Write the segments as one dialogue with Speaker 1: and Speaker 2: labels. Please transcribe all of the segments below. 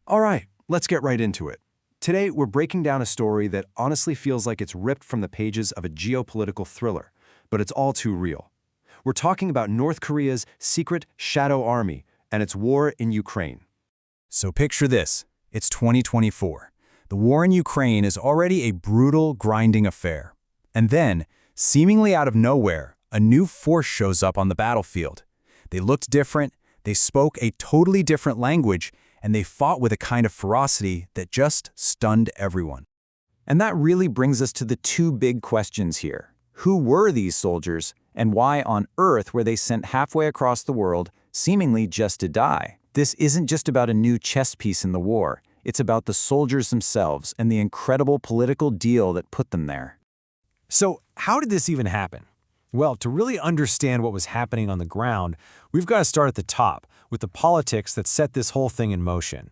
Speaker 1: All right, let's get right into it. Today, we're breaking down a story that honestly feels like it's ripped from the pages of a geopolitical thriller, but it's all too real. We're talking about North Korea's secret shadow army and its war in Ukraine.
Speaker 2: So picture this. It's 2024. The war in Ukraine is already a brutal, grinding affair. And then, seemingly out of nowhere, a new force shows up on the battlefield. They looked different, they spoke a totally different language, and they fought with a kind of ferocity that just stunned everyone.
Speaker 3: And that really brings us to the two big questions here. Who were these soldiers, and why on earth were they sent halfway across the world, seemingly just to die? This isn't just about a new chess piece in the war. It's about the soldiers themselves and the incredible political deal that put them there.
Speaker 4: So, how did this even happen? Well, to really understand what was happening on the ground, we've got to start at the top, with the politics that set this whole thing in motion.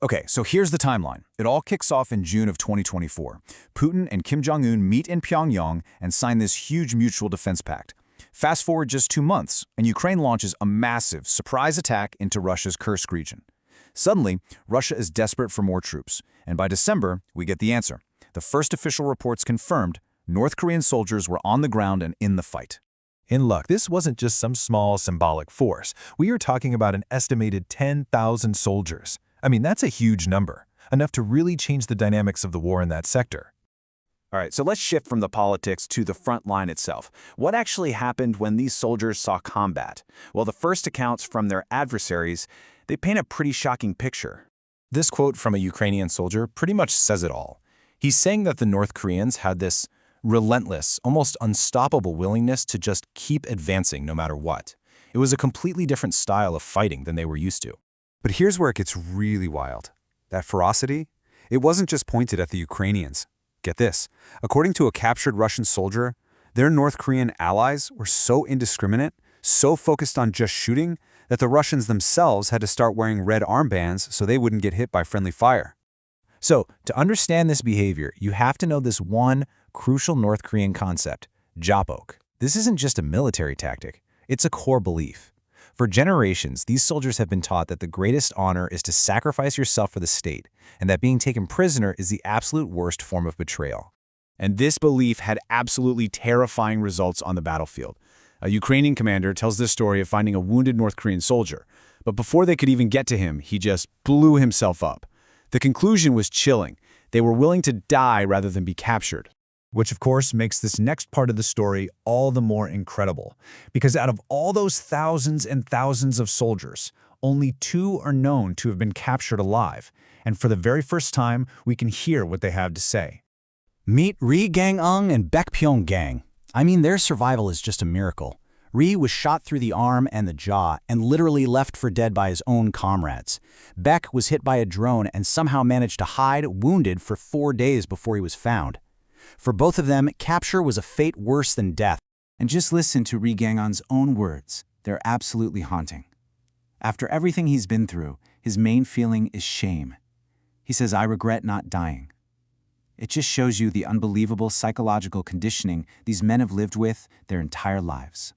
Speaker 2: Okay, so here's the timeline. It all kicks off in June of 2024. Putin and Kim Jong-un meet in Pyongyang and sign this huge mutual defense pact. Fast forward just 2 months, and Ukraine launches a massive surprise attack into Russia's Kursk region. Suddenly, Russia is desperate for more troops, and by December, we get the answer. The first official reports confirmed North Korean soldiers were on the ground and in the fight.
Speaker 5: In luck, this wasn't just some small symbolic force. We are talking about an estimated 10,000 soldiers. I mean, that's a huge number, enough to really change the dynamics of the war in that sector.
Speaker 3: All right, so let's shift from the politics to the front line itself. What actually happened when these soldiers saw combat? Well, the first accounts from their adversaries, they paint a pretty shocking picture.
Speaker 2: This quote from a Ukrainian soldier pretty much says it all. He's saying that the North Koreans had this relentless, almost unstoppable willingness to just keep advancing no matter what. It was a completely different style of fighting than they were used to.
Speaker 6: But here's where it gets really wild. That ferocity, it wasn't just pointed at the Ukrainians. Get this, according to a captured Russian soldier, their North Korean allies were so indiscriminate, so focused on just shooting, that the Russians themselves had to start wearing red armbands so they wouldn't get hit by friendly fire.
Speaker 2: So, to understand this behavior, you have to know this one crucial North Korean concept, japok. This isn't just a military tactic, it's a core belief. For generations, these soldiers have been taught that the greatest honor is to sacrifice yourself for the state, and that being taken prisoner is the absolute worst form of betrayal. And this belief had absolutely terrifying results on the battlefield. A Ukrainian commander tells this story of finding a wounded North Korean soldier, but before they could even get to him, he just blew himself up. The conclusion was chilling. They were willing to die rather than be captured.
Speaker 5: Which, of course, makes this next part of the story all the more incredible. Because out of all those thousands and thousands of soldiers, only 2 are known to have been captured alive. And for the very first time, we can hear what they have to say.
Speaker 2: Meet Ri Gang-eung and Baek Pyong-gang. I mean, their survival is just a miracle. Ri was shot through the arm and the jaw and literally left for dead by his own comrades. Baek was hit by a drone and somehow managed to hide, wounded, for 4 days before he was found. For both of them, capture was a fate worse than death.
Speaker 7: And just listen to Ri Gang-eung's own words. They're absolutely haunting. After everything he's been through, his main feeling is shame. He says, "I regret not dying." It just shows you the unbelievable psychological conditioning these men have lived with their entire lives.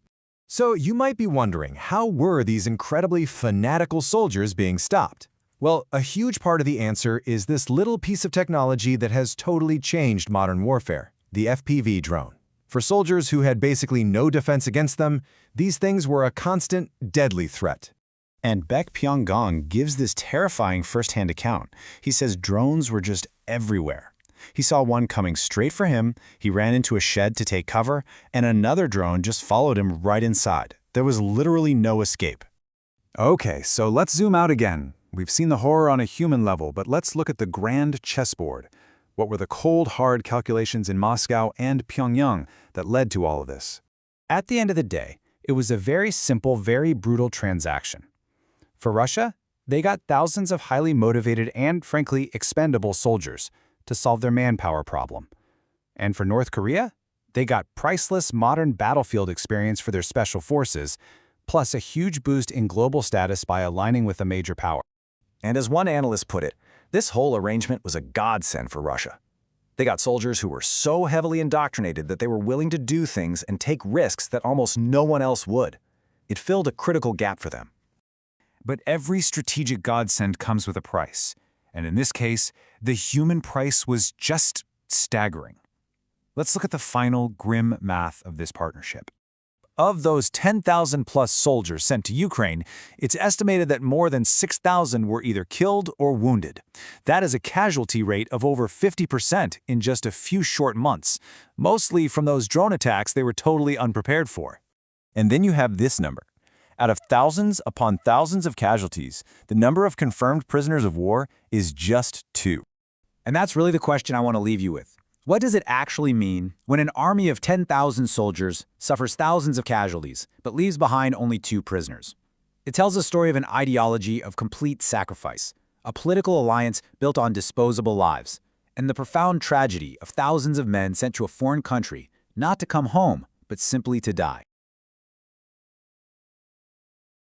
Speaker 5: So you might be wondering, how were these incredibly fanatical soldiers being stopped? Well, a huge part of the answer is this little piece of technology that has totally changed modern warfare, the FPV drone. For soldiers who had basically no defense against them, these things were a constant, deadly threat.
Speaker 2: And Baek Pyong-gang gives this terrifying first-hand account. He says drones were just everywhere. He saw one coming straight for him, he ran into a shed to take cover, and another drone just followed him right inside. There was literally no escape.
Speaker 6: Okay, so let's zoom out again. We've seen the horror on a human level, but let's look at the grand chessboard. What were the cold, hard calculations in Moscow and Pyongyang that led to all of this?
Speaker 2: At the end of the day, it was a very simple, very brutal transaction. For Russia, they got thousands of highly motivated and, frankly, expendable soldiers to solve their manpower problem. And for North Korea, they got priceless modern battlefield experience for their special forces, plus a huge boost in global status by aligning with a major power.
Speaker 3: And as one analyst put it, this whole arrangement was a godsend for Russia. They got soldiers who were so heavily indoctrinated that they were willing to do things and take risks that almost no one else would. It filled a critical gap for them.
Speaker 2: But every strategic godsend comes with a price. And in this case, the human price was just staggering. Let's look at the final grim math of this partnership. Of those 10,000-plus soldiers sent to Ukraine, it's estimated that more than 6,000 were either killed or wounded. That is a casualty rate of over 50% in just a few short months, mostly from those drone attacks they were totally unprepared for.
Speaker 3: And then you have this number. Out of thousands upon thousands of casualties, the number of confirmed prisoners of war is just 2.
Speaker 2: And that's really the question I want to leave you with. What does it actually mean when an army of 10,000 soldiers suffers thousands of casualties but leaves behind only 2 prisoners? It tells a story of an ideology of complete sacrifice, a political alliance built on disposable lives, and the profound tragedy of thousands of men sent to a foreign country not to come home but simply to die.